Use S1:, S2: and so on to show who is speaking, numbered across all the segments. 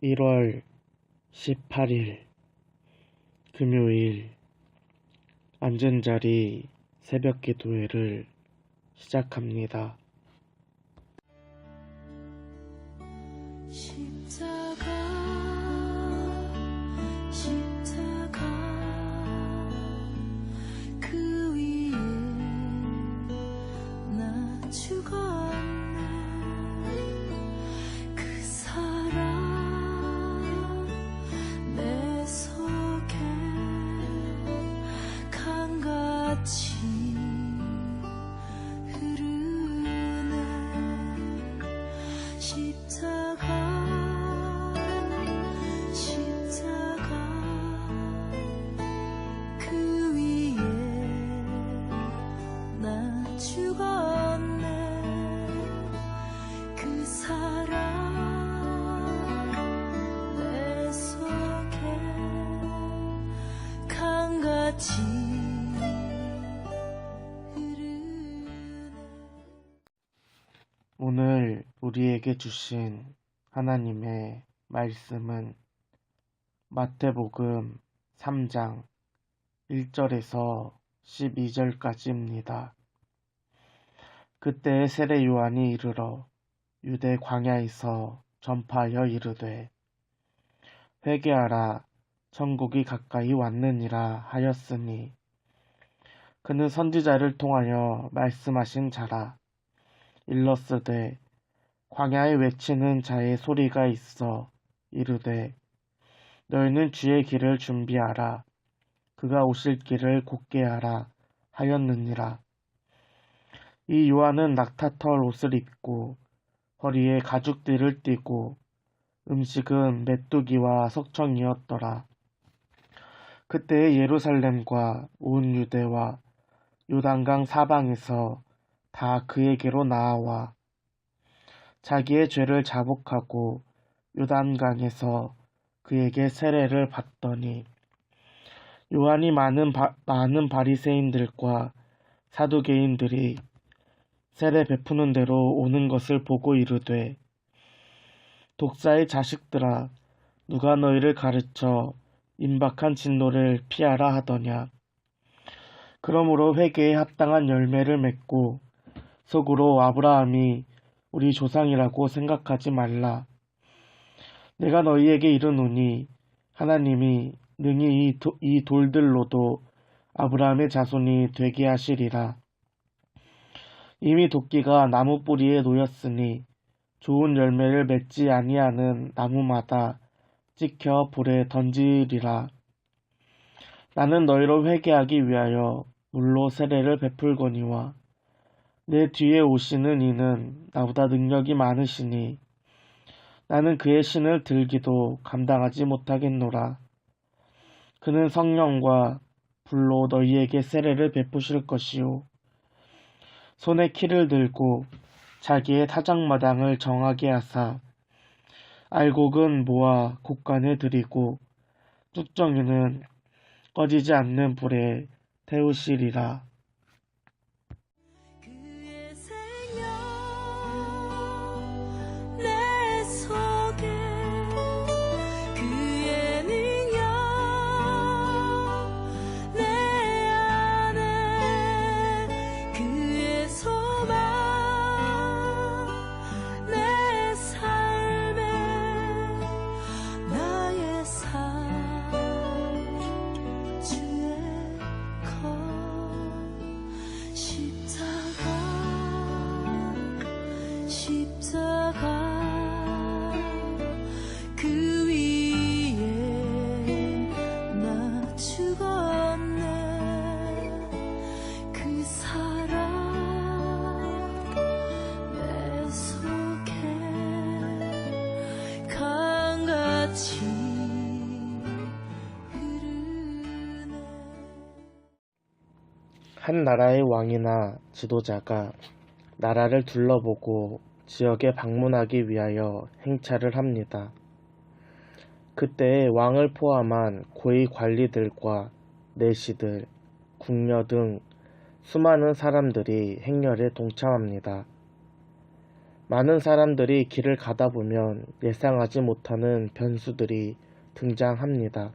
S1: 1월 18일 금요일 앉은자리 새벽기도회를 시작합니다.
S2: 십자가 그 위에 나 죽었네. 그 사랑 내 속에 강같이 흐르네. 십자가 그 위에 나 죽었네. 그 사랑 내 속에 강같이 흐르네.
S1: 오늘 우리에게 주신 하나님의 말씀은 마태복음 3장 1절에서 12절까지입니다. 그때 세례 요한이 이르러 유대 광야에서 전파하여 이르되 회개하라 천국이 가까이 왔느니라 하였으니 그는 선지자를 통하여 말씀하신 자라. 일렀으되 광야에 외치는 자의 소리가 있어 이르되 너희는 주의 길을 준비하라 그가 오실 길을 곧게 하라 하였느니라. 이 요한은 낙타털 옷을 입고 허리에 가죽띠를 띠고 음식은 메뚜기와 석청이었더라. 그때에 예루살렘과 온 유대와 요단강 사방에서 다 그에게로 나아와 자기의 죄를 자복하고 요단강에서 그에게 세례를 받더니 요한이 많은 바리새인들과 사두개인들이 세례 베푸는 대로 오는 것을 보고 이르되 독사의 자식들아 누가 너희를 가르쳐 임박한 진노를 피하라 하더냐. 그러므로 회개에 합당한 열매를 맺고 속으로 아브라함이 우리 조상이라고 생각하지 말라. 내가 너희에게 이르노니 하나님이 능히 이 돌들로도 아브라함의 자손이 되게 하시리라. 이미 도끼가 나무 뿌리에 놓였으니 좋은 열매를 맺지 아니하는 나무마다 찍혀 불에 던지리라. 나는 너희로 회개하기 위하여 물로 세례를 베풀거니와 내 뒤에 오시는 이는 나보다 능력이 많으시니 나는 그의 신을 들기도 감당하지 못하겠노라. 그는 성령과 불로 너희에게 세례를 베푸실 것이요 손에 키를 들고 자기의 타작마당을 정하게 하사 알곡은 모아 곡간에 들이고 뚝정이는 꺼지지 않는 불에 태우시리라.
S2: 그의 생명 내 속에 그의 능력 내 안에 그의 소망 내 삶에 나의 삶 주의 것 십자가 그 위에 나 죽었네. 그 사랑 내 속에 강같이 흐르네.
S1: 한 나라의 왕이나 지도자가 나라를 둘러보고 지역에 방문하기 위하여 행차를 합니다. 그때 왕을 포함한 고위 관리들과 내시들, 궁녀 등 수많은 사람들이 행렬에 동참합니다. 많은 사람들이 길을 가다 보면 예상하지 못하는 변수들이 등장합니다.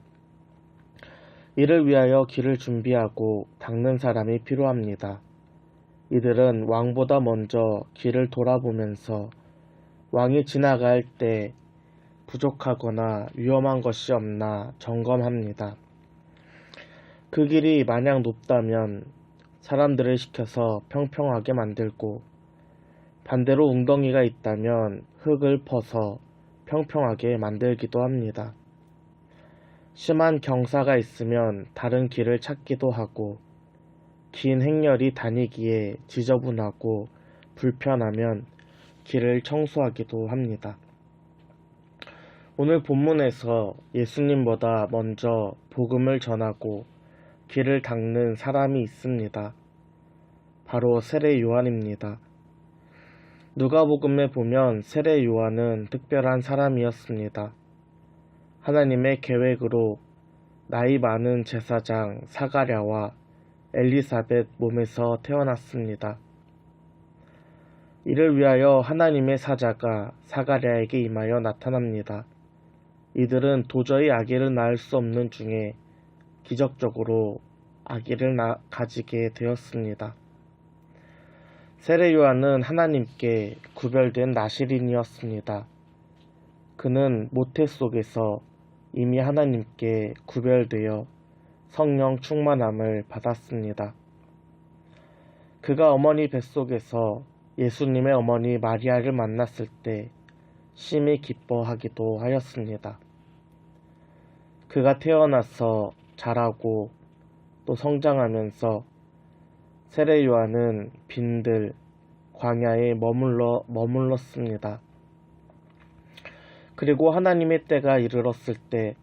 S1: 이를 위하여 길을 준비하고 닦는 사람이 필요합니다. 이들은 왕보다 먼저 길을 돌아보면서 왕이 지나갈 때 부족하거나 위험한 것이 없나 점검합니다. 그 길이 마냥 높다면 사람들을 시켜서 평평하게 만들고, 반대로 웅덩이가 있다면 흙을 퍼서 평평하게 만들기도 합니다. 심한 경사가 있으면 다른 길을 찾기도 하고, 긴 행렬이 다니기에 지저분하고 불편하면 길을 청소하기도 합니다. 오늘 본문에서 예수님보다 먼저 복음을 전하고 길을 닦는 사람이 있습니다. 바로 세례 요한입니다. 누가복음에 보면 세례 요한은 특별한 사람이었습니다. 하나님의 계획으로 나이 많은 제사장 사가랴와 엘리사벳 몸에서 태어났습니다. 이를 위하여 하나님의 사자가 사가랴에게 임하여 나타납니다. 이들은 도저히 아기를 낳을 수 없는 중에 기적적으로 아기를 가지게 되었습니다. 세례 요한은 하나님께 구별된 나시린이었습니다. 그는 모태 속에서 이미 하나님께 구별되어 성령 충만함을 받았습니다. 그가 어머니 뱃속에서 예수님의 어머니 마리아를 만났을 때 심히 기뻐하기도 하였습니다. 그가 태어나서 자라고 또 성장하면서 세례 요한은 빈들 광야에 머물렀습니다. 그리고 하나님의 때가 이르렀을 때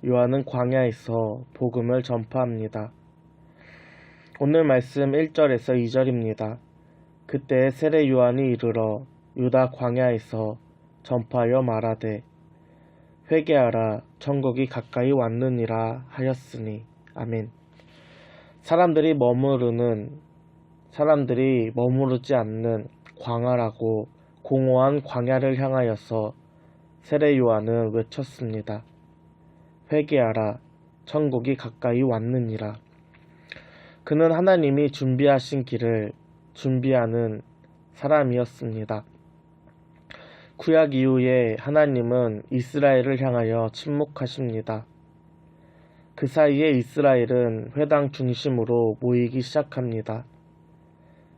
S1: 요한은 광야에서 복음을 전파합니다. 오늘 말씀 1절에서 2절입니다. 그때 세례 요한이 이르러 유다 광야에서 전파하여 말하되 회개하라 천국이 가까이 왔느니라 하였으니. 아멘. 사람들이 머무르지 않는 광활하고 공허한 광야를 향하여서 세례 요한은 외쳤습니다. 회개하라 천국이 가까이 왔느니라. 그는 하나님이 준비하신 길을 준비하는 사람이었습니다. 구약 이후에 하나님은 이스라엘을 향하여 침묵하십니다. 그 사이에 이스라엘은 회당 중심으로 모이기 시작합니다.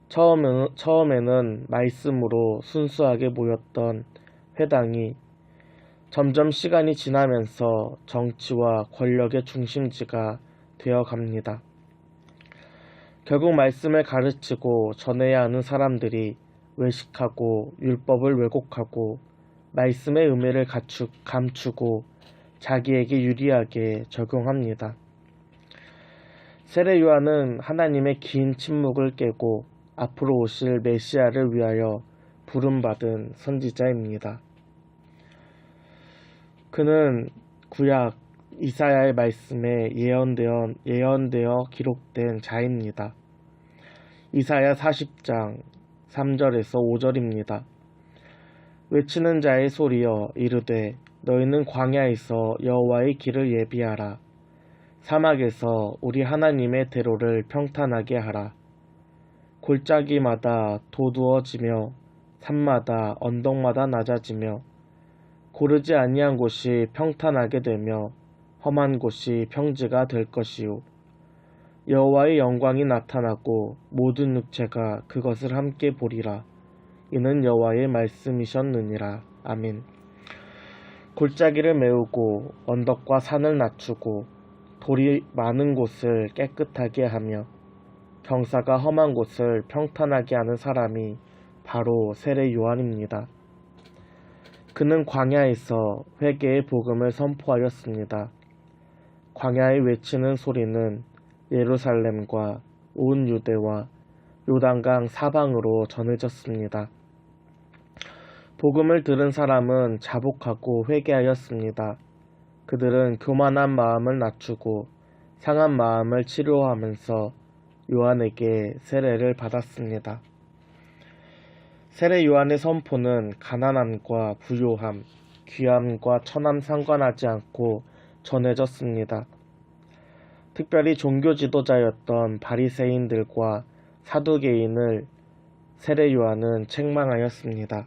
S1: 처음에는 말씀으로 순수하게 모였던 회당이 점점 시간이 지나면서 정치와 권력의 중심지가 되어 갑니다. 결국 말씀을 가르치고 전해야 하는 사람들이 외식하고 율법을 왜곡하고 말씀의 의미를 감추고 자기에게 유리하게 적용합니다. 세례 요한은 하나님의 긴 침묵을 깨고 앞으로 오실 메시아를 위하여 부름받은 선지자입니다. 그는 구약 이사야의 말씀에 예언되어 기록된 자입니다. 이사야 40장 3절에서 5절입니다. 외치는 자의 소리여 이르되 너희는 광야에서 여호와의 길을 예비하라. 사막에서 우리 하나님의 대로를 평탄하게 하라. 골짜기마다 도두어지며 산마다 언덕마다 낮아지며 고르지 아니한 곳이 평탄하게 되며 험한 곳이 평지가 될 것이요. 여호와의 영광이 나타나고 모든 육체가 그것을 함께 보리라. 이는 여호와의 말씀이셨느니라. 아멘. 골짜기를 메우고 언덕과 산을 낮추고 돌이 많은 곳을 깨끗하게 하며 경사가 험한 곳을 평탄하게 하는 사람이 바로 세례 요한입니다. 그는 광야에서 회개의 복음을 선포하였습니다. 광야에 외치는 소리는 예루살렘과 온 유대와 요단강 사방으로 전해졌습니다. 복음을 들은 사람은 자복하고 회개하였습니다. 그들은 교만한 마음을 낮추고 상한 마음을 치료하면서 요한에게 세례를 받았습니다. 세례 요한의 선포는 가난함과 부요함, 귀함과 천함 상관하지 않고 전해졌습니다. 특별히 종교 지도자였던 바리새인들과 사두개인을 세례 요한은 책망하였습니다.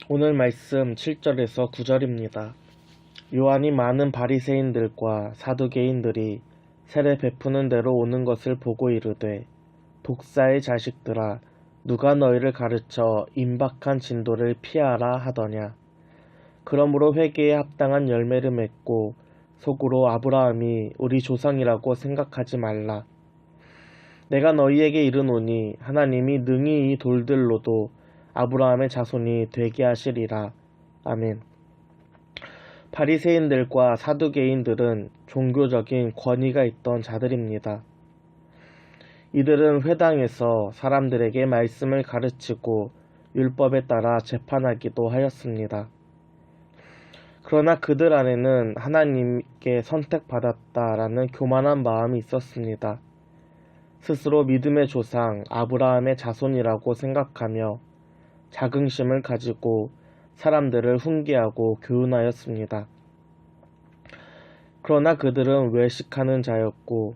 S1: 오늘 말씀 7절에서 9절입니다. 요한이 많은 바리새인들과 사두개인들이 세례 베푸는 대로 오는 것을 보고 이르되, 독사의 자식들아, 누가 너희를 가르쳐 임박한 진도를 피하라 하더냐. 그러므로 회개에 합당한 열매를 맺고 속으로 아브라함이 우리 조상이라고 생각하지 말라. 내가 너희에게 이르노니 하나님이 능히 이 돌들로도 아브라함의 자손이 되게 하시리라. 아멘. 바리새인들과 사두개인들은 종교적인 권위가 있던 자들입니다. 이들은 회당에서 사람들에게 말씀을 가르치고 율법에 따라 재판하기도 하였습니다. 그러나 그들 안에는 하나님께 선택받았다라는 교만한 마음이 있었습니다. 스스로 믿음의 조상 아브라함의 자손이라고 생각하며 자긍심을 가지고 사람들을 훈계하고 교훈하였습니다. 그러나 그들은 외식하는 자였고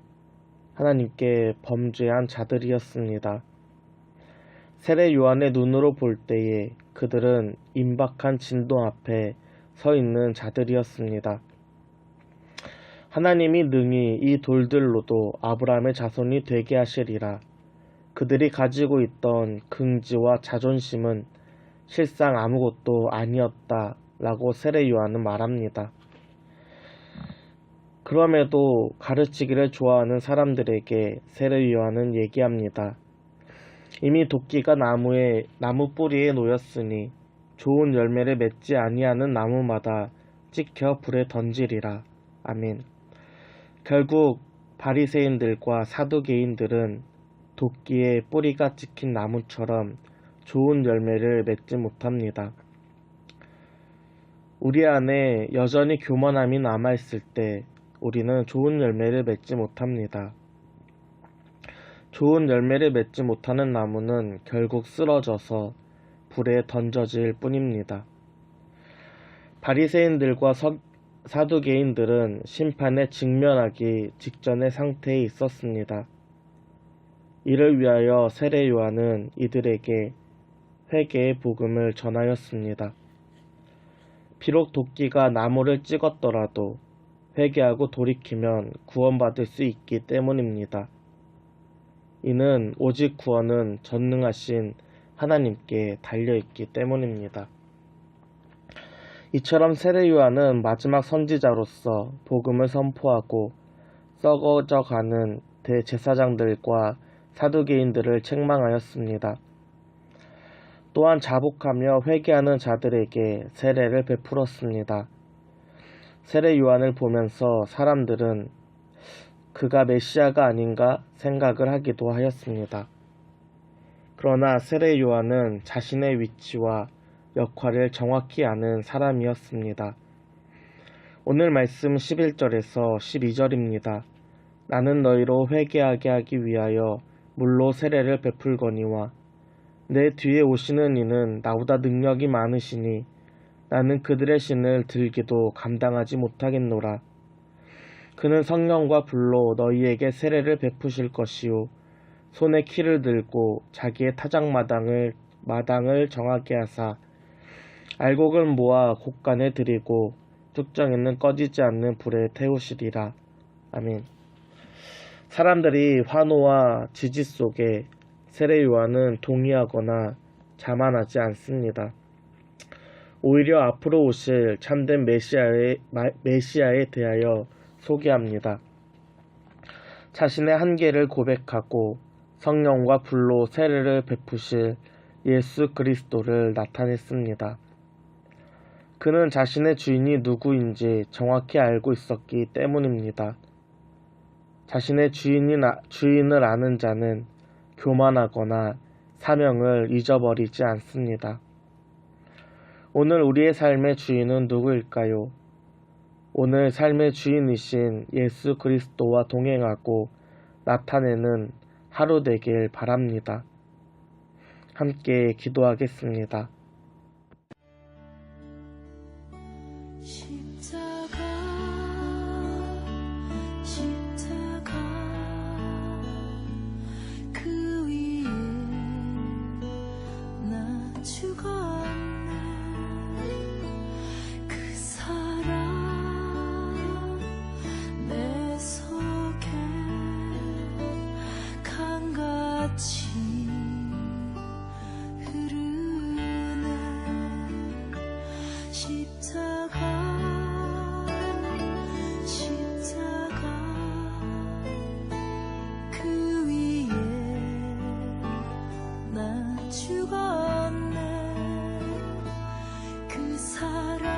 S1: 하나님께 범죄한 자들이었습니다. 세례 요한의 눈으로 볼 때에 그들은 임박한 진도 앞에 서 있는 자들이었습니다. 하나님이 능히 이 돌들로도 아브라함의 자손이 되게 하시리라. 그들이 가지고 있던 긍지와 자존심은 실상 아무것도 아니었다라고 세례 요한은 말합니다. 그럼에도 가르치기를 좋아하는 사람들에게 세례 요한은 얘기합니다. 이미 도끼가 나무 뿌리에 놓였으니 좋은 열매를 맺지 아니하는 나무마다 찍혀 불에 던지리라. 아멘. 결국 바리새인들과 사두개인들은 도끼에 뿌리가 찍힌 나무처럼 좋은 열매를 맺지 못합니다. 우리 안에 여전히 교만함이 남아있을 때 우리는 좋은 열매를 맺지 못합니다. 좋은 열매를 맺지 못하는 나무는 결국 쓰러져서 불에 던져질 뿐입니다. 바리새인들과 사두개인들은 심판에 직면하기 직전의 상태에 있었습니다. 이를 위하여 세례 요한은 이들에게 회개의 복음을 전하였습니다. 비록 도끼가 나무를 찍었더라도 회개하고 돌이키면 구원받을 수 있기 때문입니다. 이는 오직 구원은 전능하신 하나님께 달려있기 때문입니다. 이처럼 세례 요한은 마지막 선지자로서 복음을 선포하고 썩어져가는 대제사장들과 사두개인들을 책망하였습니다. 또한 자복하며 회개하는 자들에게 세례를 베풀었습니다. 세례 요한을 보면서 사람들은 그가 메시아가 아닌가 생각을 하기도 하였습니다. 그러나 세례 요한은 자신의 위치와 역할을 정확히 아는 사람이었습니다. 오늘 말씀 11절에서 12절입니다. 나는 너희로 회개하게 하기 위하여 물로 세례를 베풀거니와 내 뒤에 오시는 이는 나보다 능력이 많으시니 나는 그들의 신을 들기도 감당하지 못하겠노라. 그는 성령과 불로 너희에게 세례를 베푸실 것이요 손에 키를 들고 자기의 마당을 정하게 하사 알곡을 모아 곡간에 들이고 뚝정에는 꺼지지 않는 불에 태우시리라. 아멘. 사람들이 환호와 지지 속에 세례 요한은 동의하거나 자만하지 않습니다. 오히려 앞으로 오실 참된 메시아에 대하여 소개합니다. 자신의 한계를 고백하고 성령과 불로 세례를 베푸실 예수 그리스도를 나타냈습니다. 그는 자신의 주인이 누구인지 정확히 알고 있었기 때문입니다. 자신의 주인을 아는 자는 교만하거나 사명을 잊어버리지 않습니다. 오늘 우리의 삶의 주인은 누구일까요? 오늘 삶의 주인이신 예수 그리스도와 동행하고 나타내는 하루 되길 바랍니다. 함께 기도하겠습니다.
S2: 십자가 십자가 그 위에 나 죽었네 그 사랑 내 속에 강같이 흐르네 십자가 그 위에 나 죽었네 그 사랑